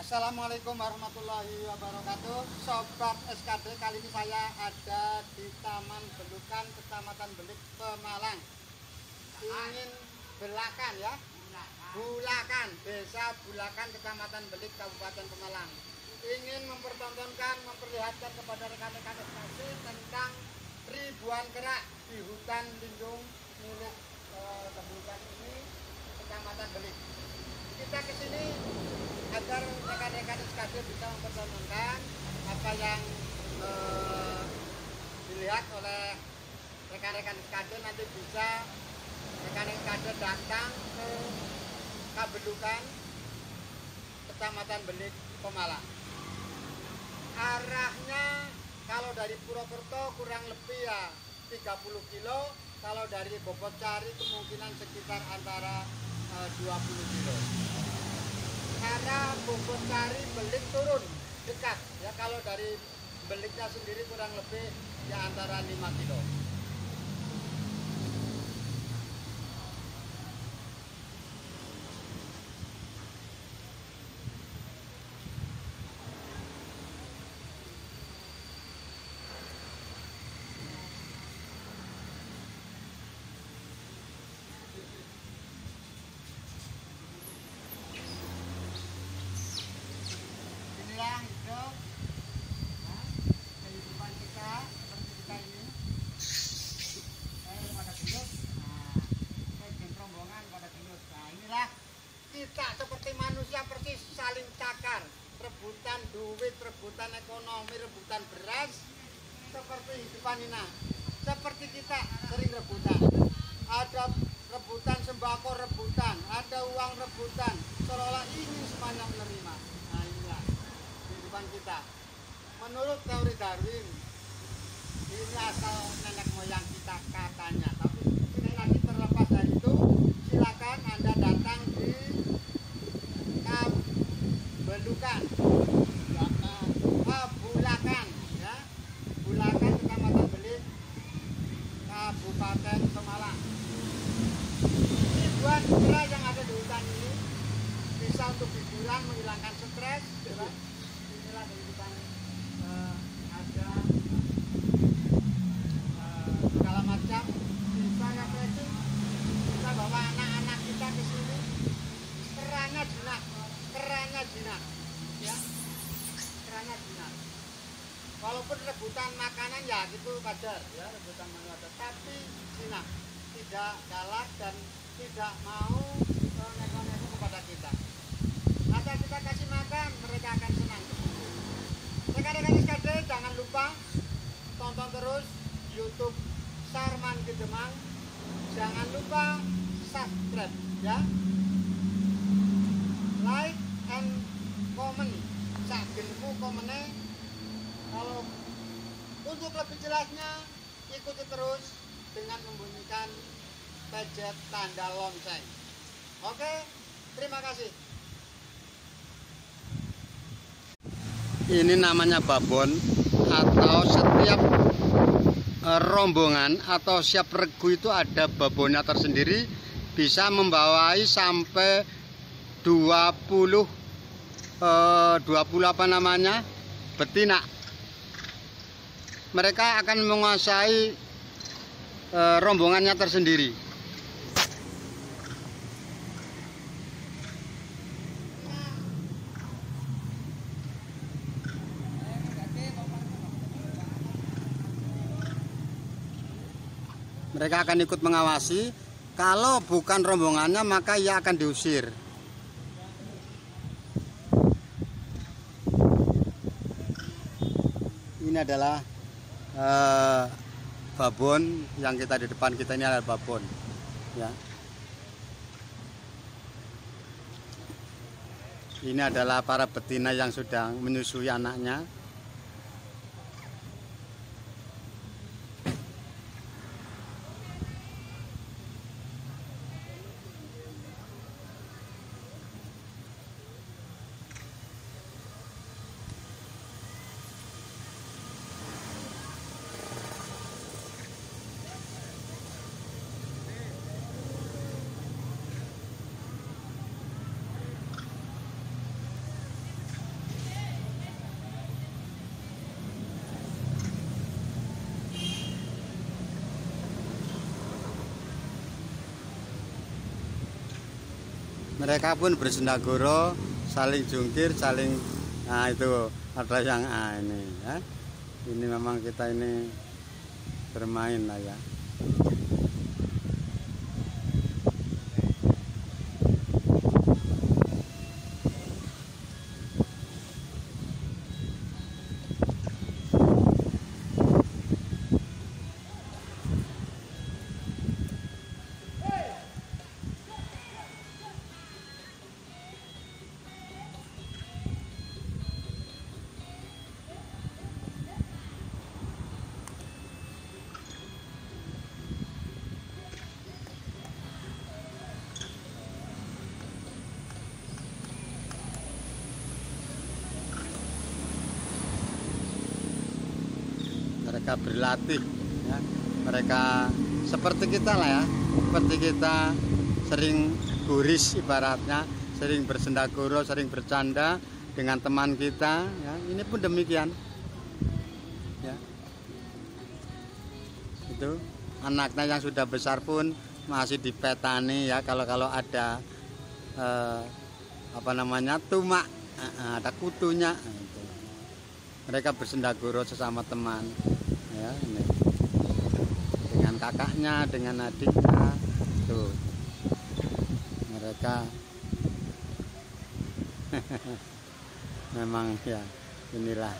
Assalamualaikum warahmatullahi wabarakatuh. Sobat SKD, kali ini saya ada di Taman Belukan, Kecamatan Belik, Pemalang. Ingin Belakan ya, Bulakan, Desa Bulakan, Kecamatan Belik, Kabupaten Pemalang. Ingin memperlihatkan kepada rekan-rekan SKD tentang ribuan kerak di hutan lindung milik Belukan ini, Kecamatan Belik. Kita kesini agar rekan-rekan SKD bisa mempertontonkan apa yang dilihat oleh rekan-rekan SKD. Nanti bisa rekan-rekan SKD datang ke Kabelukan, Kecamatan Belik, Pemalang. Arahnya kalau dari Purwokerto kurang lebih ya 30 kilo, kalau dari Bobotcari kemungkinan sekitar antara 20 kilo. Karena Bobotcari Belik turun dekat ya, kalau dari Beliknya sendiri kurang lebih ya antara 5 kilo. Inilah hidup kehidupan kita seperti kita ini. Pada gendut, rombongan pada gendut. Nah, inilah kita seperti manusia, persis saling cakar, rebutan duit, rebutan ekonomi, rebutan beras, seperti hidupan ini. Seperti kita sering rebutan. Ada rebutan sembako, rebutan, ada uang rebutan, seolah-olah ingin semuanya menerima. Nah, inilah kehidupan kita. Menurut teori Darwin, ini asal nenek moyang kita katanya. Tapi sekali lagi, terlepas dari itu, silakan Anda datang di Kabelukan, Bulakan, ya, Bulakan, Kecamatan Belik, Kabupaten Pemalang. Ribuan kera yang ada di hutan ini bisa untuk hiburan, menghilangkan stres, ya. Inilah kehidupan, ada segala macam, bisa refreshing, bisa bawa anak-anak kita ke sini. Keranya jinak, ya, keranya jinak. Walaupun rebutan makanan ya gitu wajar, ya, rebutan makanan wajar, tapi jinak, tidak galak dan tidak mau neko-neko kepada kita. Asal kita kasih makan, mereka akan senang. Rekan-rekan SKD, jangan lupa tonton terus YouTube Sarman Gedemang. Jangan lupa subscribe, ya, like and comment. Sagenku komennya. Kalau untuk lebih jelasnya, ikuti terus dengan membunyikan pencet tanda lonceng. Oke, terima kasih. Ini namanya babon, atau setiap rombongan atau siap regu itu ada babonnya tersendiri, bisa membawai sampai 20 apa namanya, betina. Mereka akan menguasai rombongannya tersendiri. Mereka akan ikut mengawasi. Kalau bukan rombongannya, maka ia akan diusir. Ini adalah babon yang kita di depan kita ini adalah babon, ya. Ini adalah para betina yang sudah menyusui anaknya. Mereka pun bersendaguro, saling jungkir, saling, nah itu ada yang ini ya. Ini memang kita ini bermain lah ya. Mereka berlatih ya. Mereka seperti kita lah ya, seperti kita sering guris ibaratnya, sering bersendaguro, sering bercanda dengan teman kita ya. Ini pun demikian ya. Itu anaknya yang sudah besar pun masih dipetani ya, kalau ada apa namanya tumak, ada kutunya gitu. Mereka bersendaguro sesama teman ya, ini. Dengan kakaknya, dengan adiknya tuh mereka memang ya inilah.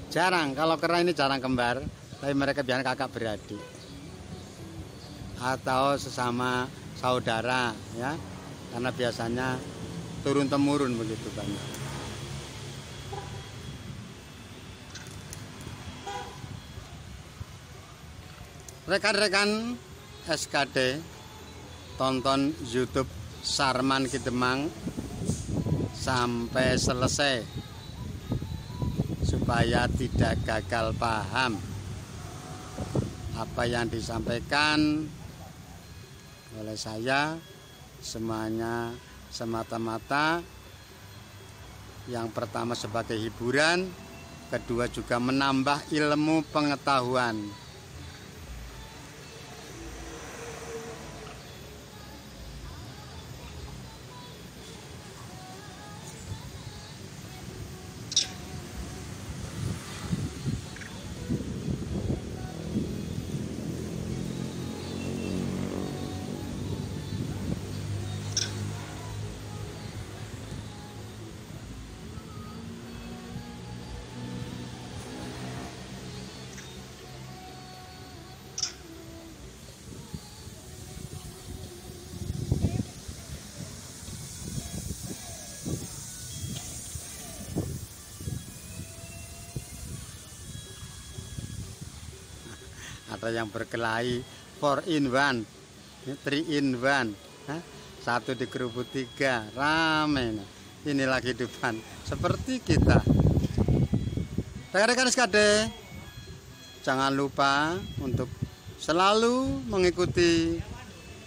Jarang, kalau kera ini jarang kembar, tapi mereka biasanya kakak beradik atau sesama saudara ya, karena biasanya turun temurun begitu banyak. Rekan-rekan SKD, tonton YouTube Sarman Ki Demang sampai selesai supaya tidak gagal paham apa yang disampaikan oleh saya. Semuanya semata-mata yang pertama sebagai hiburan, kedua juga menambah ilmu pengetahuan. Ada yang berkelahi 4 in 1, 3 in 1, satu dikerubut 3, rame. Inilah kehidupan seperti kita. Rekan-rekan SKD, jangan lupa untuk selalu mengikuti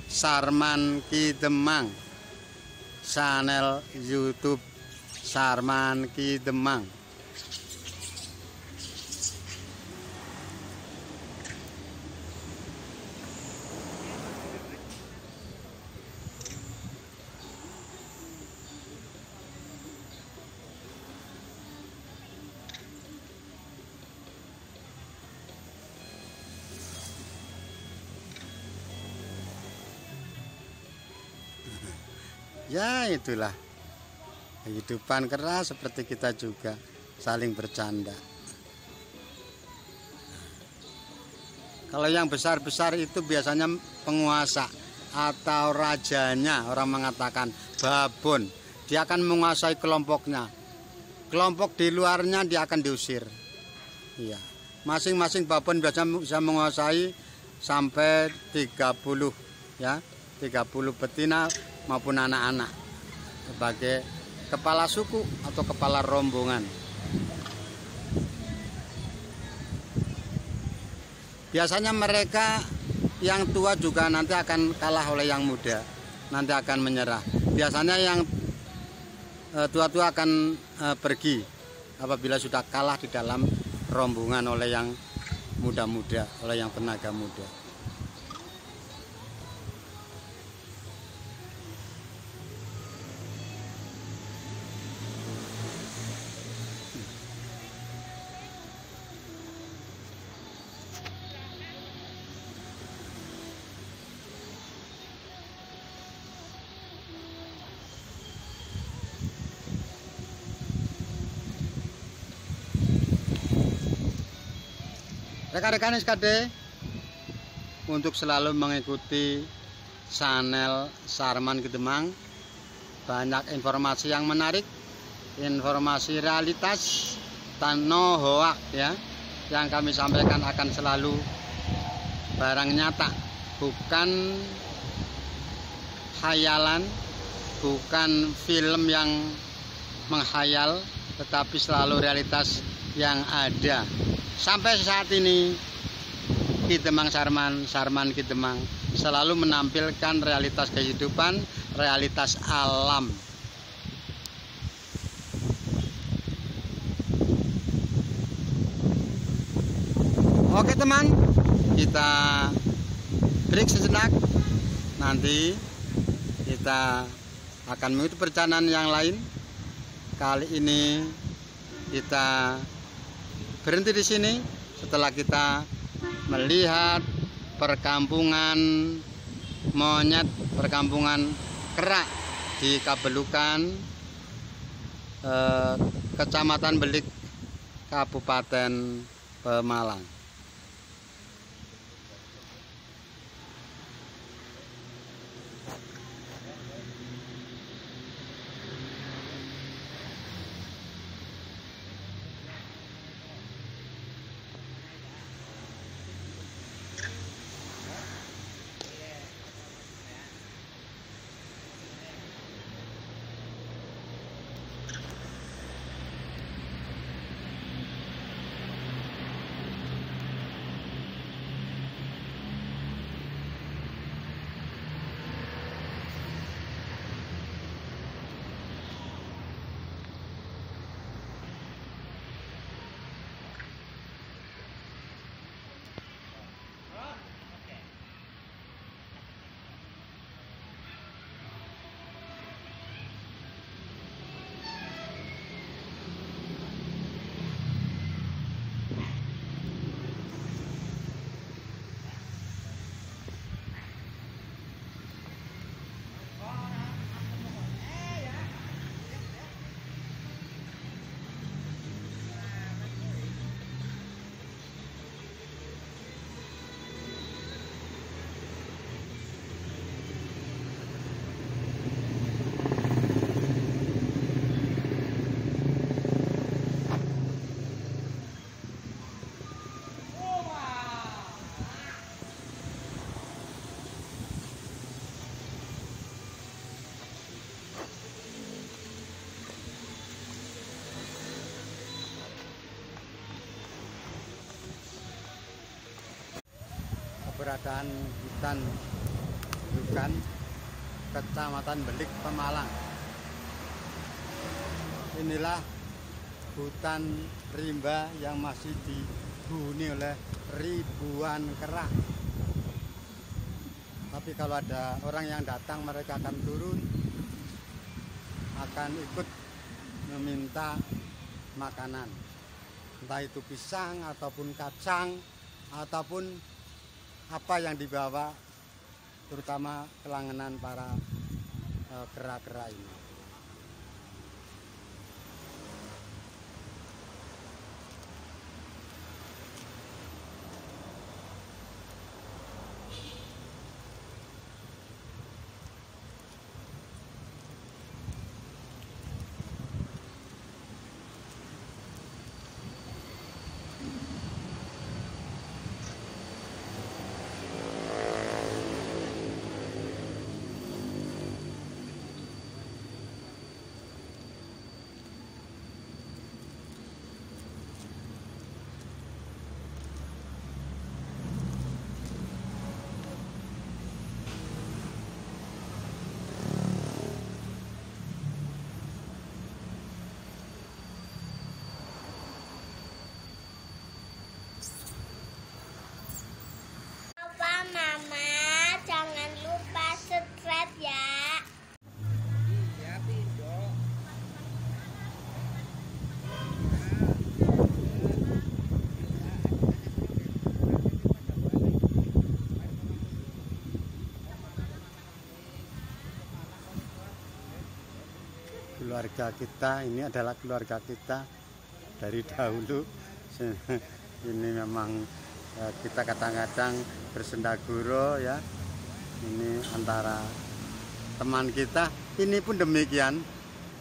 Sarman Ki Demang, channel YouTube Sarman Ki Demang. Ya itulah kehidupan kera, seperti kita juga saling bercanda. Kalau yang besar-besar itu biasanya penguasa atau rajanya, orang mengatakan babon. Dia akan menguasai kelompoknya. Kelompok di luarnya dia akan diusir. Iya. Masing-masing babon biasanya bisa menguasai sampai 30 ya, 30 betina maupun anak-anak sebagai kepala suku atau kepala rombongan. Biasanya mereka yang tua juga nanti akan kalah oleh yang muda, nanti akan menyerah. Biasanya yang tua-tua akan pergi apabila sudah kalah di dalam rombongan oleh yang muda-muda, oleh yang tenaga muda. Rekan-rekan SKD, untuk selalu mengikuti channel Sarman Kedemang, banyak informasi yang menarik, informasi realitas dan no hoax ya, yang kami sampaikan akan selalu barang nyata, bukan khayalan, bukan film yang menghayal, tetapi selalu realitas yang ada. Sampai saat ini Kedemang Sarman Kedemang selalu menampilkan realitas kehidupan, realitas alam. Oke teman, kita break sejenak. Nanti kita akan mengikuti perjalanan yang lain. Kali ini kita berhenti di sini setelah kita melihat perkampungan monyet, perkampungan kerak di Kabelukan, Kecamatan Belik, Kabupaten Pemalang. Keberadaan hutan Kabelukan, Kecamatan Belik, Pemalang. Inilah hutan rimba yang masih dihuni oleh ribuan kera. Tapi kalau ada orang yang datang, mereka akan turun, akan ikut meminta makanan, entah itu pisang ataupun kacang ataupun apa yang dibawa, terutama kelangenan para kera-kera ini. Keluarga kita ini adalah keluarga kita dari dahulu. Ini memang kita kadang-kadang bersendaguro ya. Ini antara teman kita, ini pun demikian.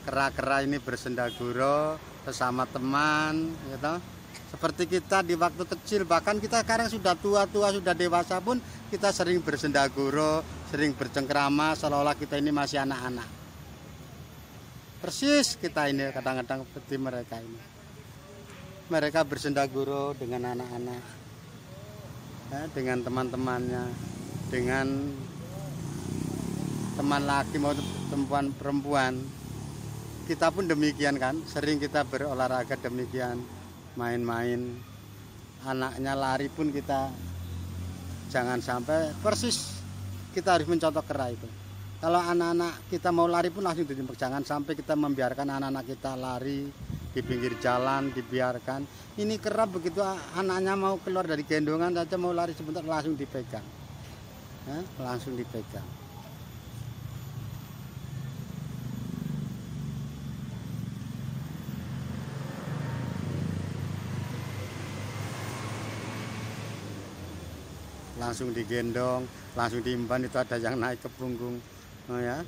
Kera-kera ini bersendaguro sesama teman, gitu. Seperti kita di waktu kecil, bahkan kita sekarang sudah tua-tua, sudah dewasa pun kita sering bersendaguro, sering bercengkrama seolah-olah kita ini masih anak-anak. Persis kita ini kadang-kadang seperti mereka ini. Mereka bersendaguro dengan anak-anak, ya, dengan teman-temannya, dengan teman laki maupun perempuan. Kita pun demikian kan, sering kita berolahraga demikian, main-main. Anaknya lari pun kita jangan sampai persis, kita harus mencontoh kera itu. Kalau anak-anak kita mau lari pun langsung dijemput, jangan sampai kita membiarkan anak-anak kita lari di pinggir jalan, dibiarkan. Ini kera begitu anaknya mau keluar dari gendongan saja, mau lari sebentar langsung dipegang, ya, langsung dipegang. Langsung digendong, langsung diimban, itu ada yang naik ke punggung, oh ya.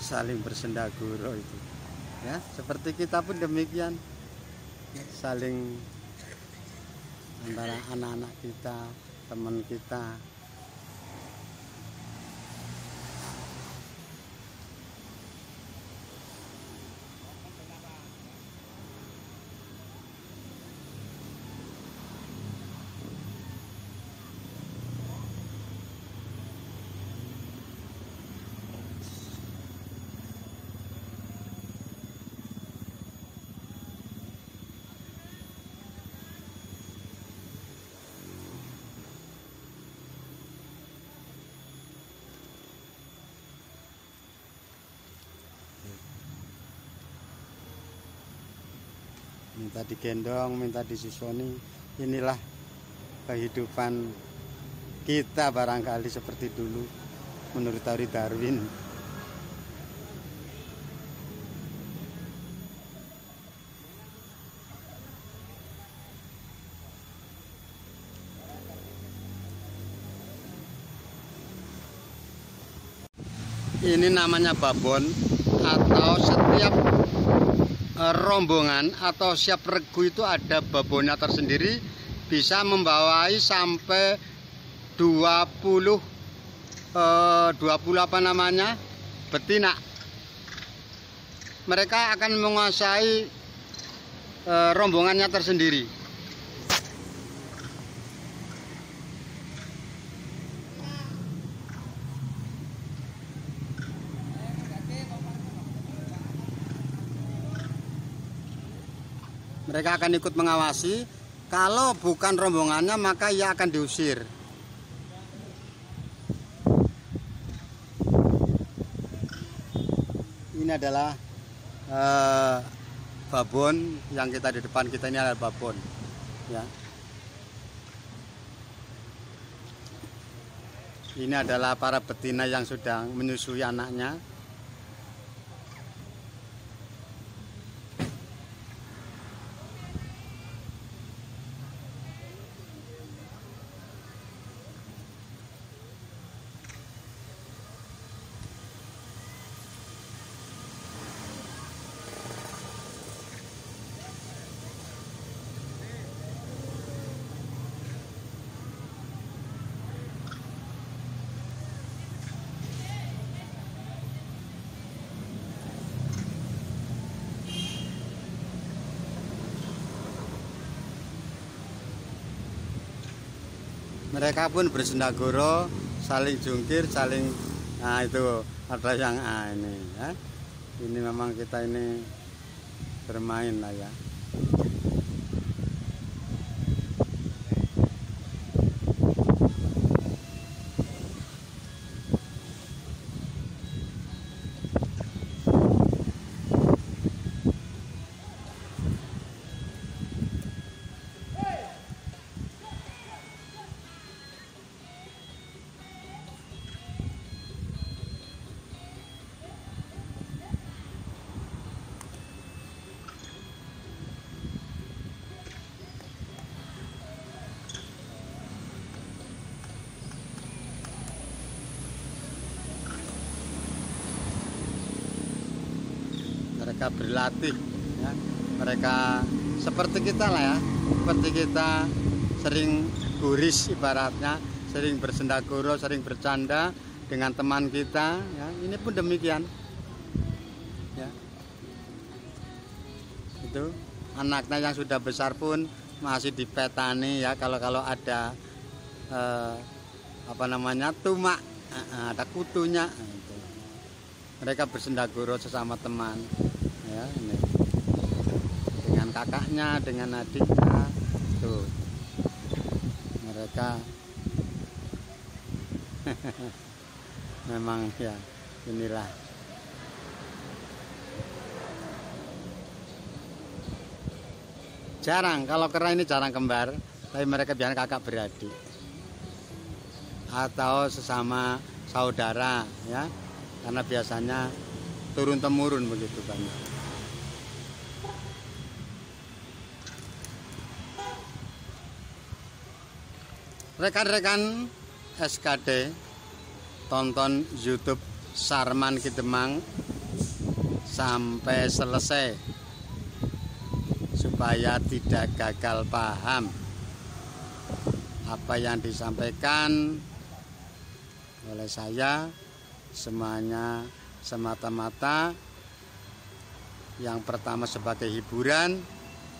Saling bersendaguro itu, ya. Seperti kita pun demikian, saling antara anak-anak kita, teman kita. Minta digendong, minta disusoni. Inilah kehidupan kita barangkali seperti dulu menurut teori Darwin. Ini namanya babon, atau setiap rombongan atau siap regu itu ada babonnya tersendiri, bisa membawai sampai 20 apa namanya, betina. Mereka akan menguasai rombongannya tersendiri. Mereka akan ikut mengawasi. Kalau bukan rombongannya maka ia akan diusir. Ini adalah babon yang kita di depan kita ini adalah babon, ya. Ini adalah para betina yang sudah menyusui anaknya. Mereka pun bersendaguro, saling jungkir, saling, nah itu ada yang ini, ya. Ini memang kita ini bermain lah ya. mereka berlatih ya. Mereka seperti kita lah ya, seperti kita sering guris ibaratnya, sering bersendaguro, sering bercanda dengan teman kita ya. Ini pun demikian ya. Itu anaknya yang sudah besar pun masih dipetani ya, kalau ada tumak, ada kutunya gitu. Mereka bersendaguro sesama teman ya, ini. Dengan kakaknya, dengan adiknya tuh mereka memang ya inilah. Jarang, kalau kera ini jarang kembar, tapi mereka biasanya kakak beradik atau sesama saudara ya, karena biasanya turun temurun begitu banyak. Rekan-rekan SKD, tonton YouTube Sarman Kidemang sampai selesai supaya tidak gagal paham apa yang disampaikan oleh saya. Semuanya semata-mata yang pertama sebagai hiburan,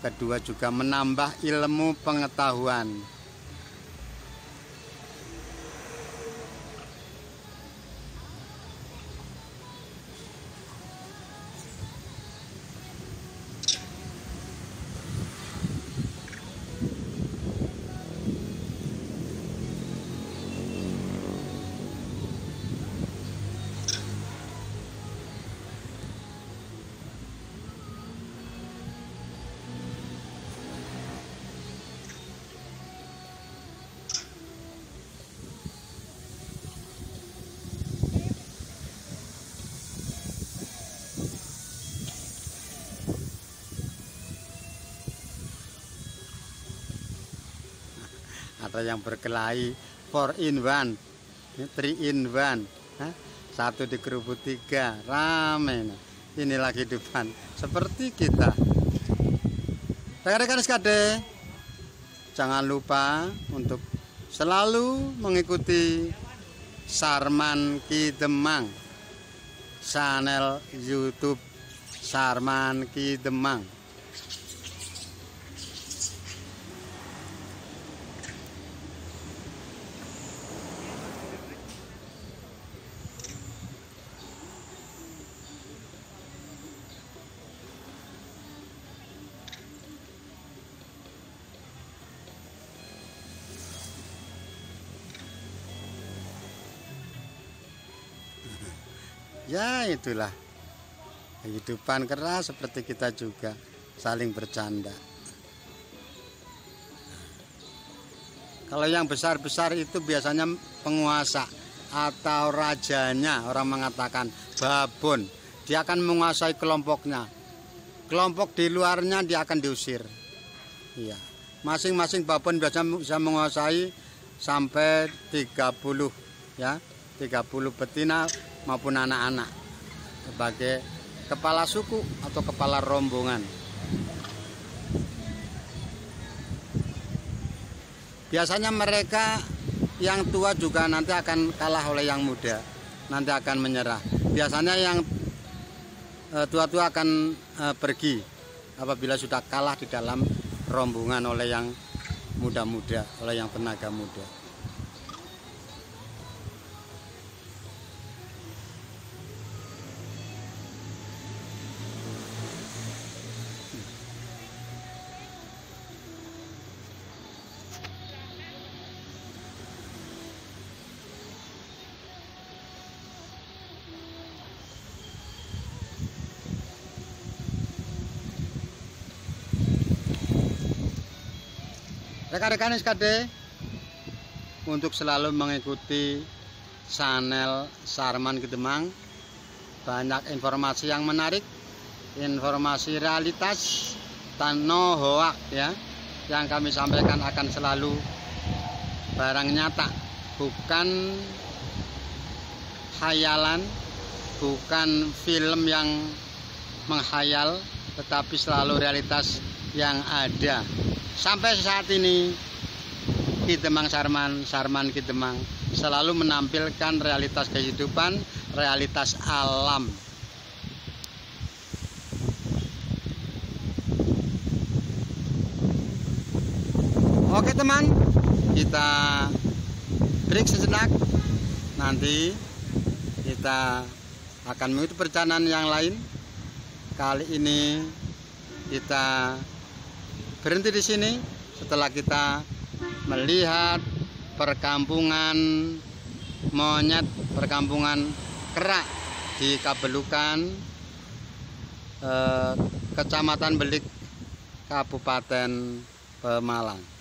kedua juga menambah ilmu pengetahuan. Ada yang berkelahi 4 in 1, 3 in 1, 1 dikerubut 3, rame. Inilah kehidupan seperti kita. Rekan-rekan SKD, jangan lupa untuk selalu mengikuti Sarman Kidemang, channel YouTube Sarman Kidemang. Ya itulah kehidupan kera, seperti kita juga saling bercanda. Kalau yang besar-besar itu biasanya penguasa atau rajanya, orang mengatakan babon. Dia akan menguasai kelompoknya. Kelompok di luarnya dia akan diusir. Iya. Masing-masing babon biasanya bisa menguasai sampai 30 ya, 30 betina maupun anak-anak sebagai kepala suku atau kepala rombongan. Biasanya mereka yang tua juga nanti akan kalah oleh yang muda, nanti akan menyerah. Biasanya yang tua-tua akan pergi apabila sudah kalah di dalam rombongan oleh yang muda-muda, oleh yang tenaga muda. Rekan-rekan SKD, untuk selalu mengikuti channel Sarman Kidemang, banyak informasi yang menarik, informasi realitas dan no hoax ya, yang kami sampaikan akan selalu barang nyata, bukan khayalan, bukan film yang menghayal, tetapi selalu realitas yang ada. Sampai saat ini Ki Demang Sarman, Sarman Ki Demang selalu menampilkan realitas kehidupan, realitas alam. Oke teman, kita break sejenak. Nanti kita akan mengikuti perjalanan yang lain. Kali ini kita berhenti di sini setelah kita melihat perkampungan monyet, perkampungan kera di Kabelukan, Kecamatan Belik, Kabupaten Pemalang.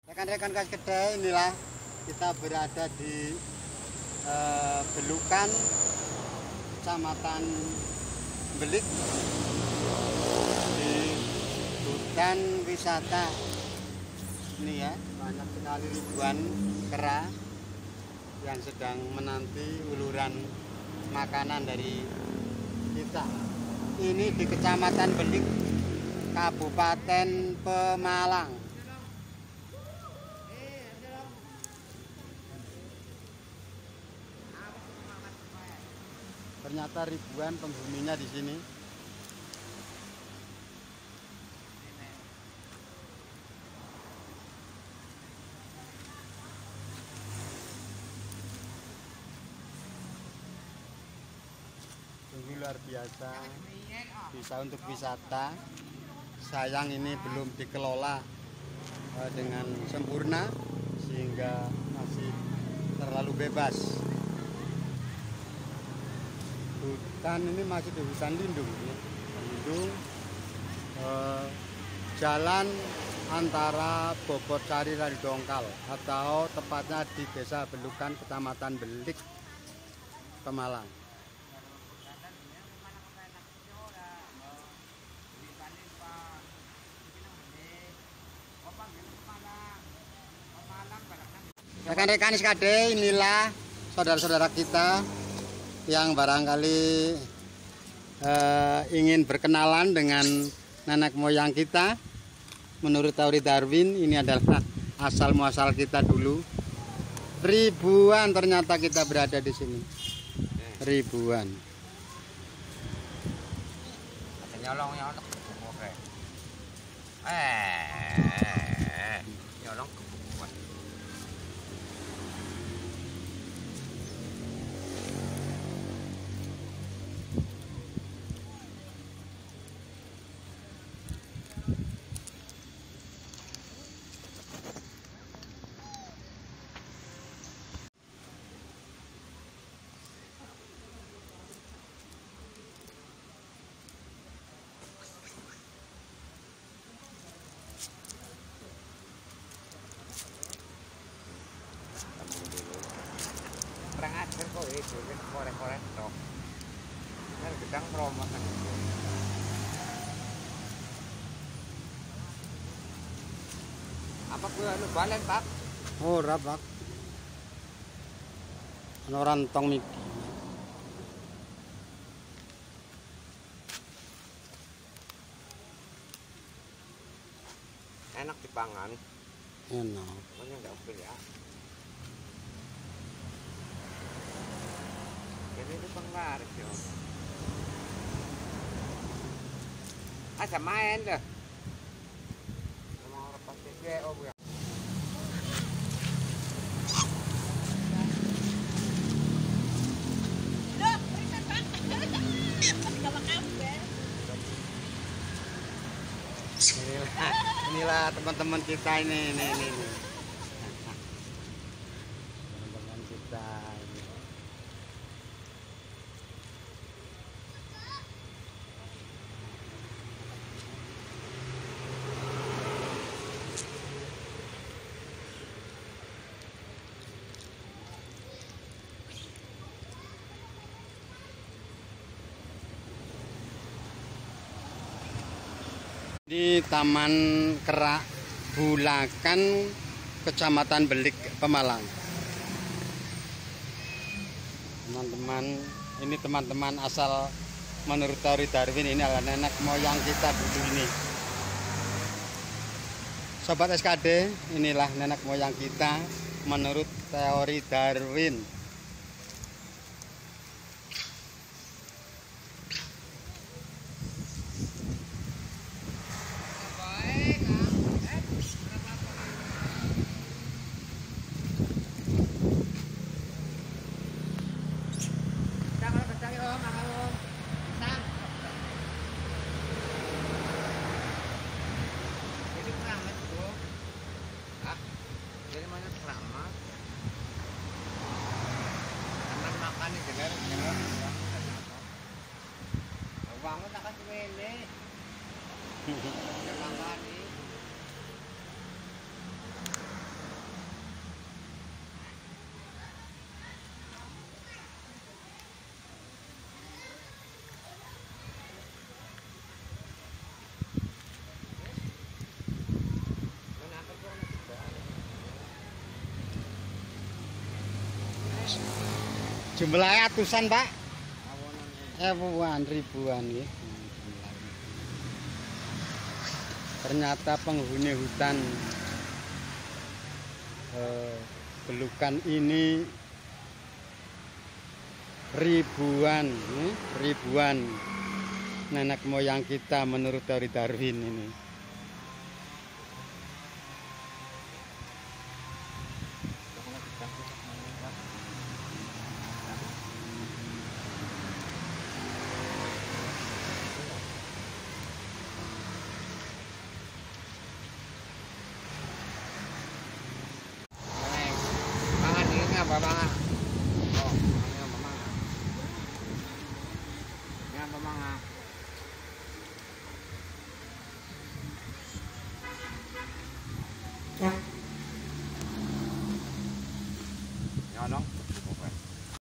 Rekan-rekan Kas Kedai, inilah kita berada di Belukan, Kecamatan Belik, di hutan wisata. Ini ya, banyak sekali ribuan kera yang sedang menanti uluran makanan dari kita. Ini di Kecamatan Belik, Kabupaten Pemalang. Ternyata ribuan penghuninya di sini. Sungguh luar biasa, bisa untuk wisata. Sayang ini belum dikelola dengan sempurna sehingga masih terlalu bebas. Hutan ini masih di hutan lindung, ya. Lindung, jalan antara Bobot Sari dan Dongkal, atau tepatnya di Desa Belukan, Kecamatan Belik, Pemalang. Rekan-rekan SKD, inilah saudara-saudara kita yang barangkali ingin berkenalan dengan nenek moyang kita. Menurut teori Darwin, ini adalah asal muasal kita dulu. Ribuan ternyata kita berada di sini. Ribuan. Nyolong nyolong. Nyolong. Mungkin korek-korek tok. Kan gedang promo kan. Apa gue anu balen, Pak? Ora, Pak. Ana rantong miki. Enak dipangan. Enak. Pokoknya enggak upil ya. Jadi itu penglaris yo. Ada main deh. Mau lepas GO ya. Inilah teman-teman kita ini. Teman-teman kita ini. Di Taman Kerak Bulakan, Kecamatan Belik, Pemalang. Teman-teman, ini teman-teman asal menurut teori Darwin, ini adalah nenek moyang kita dulu ini. Sobat SKD, inilah nenek moyang kita menurut teori Darwin. Jadi mana keramat? Karena makan ini gelar. Bangun akan cuwele. Makan nih. Jumlahnya ratusan, Pak. Ribuan ya. Ternyata penghuni hutan Belukan ini ribuan nenek moyang kita menurut teori Darwin ini.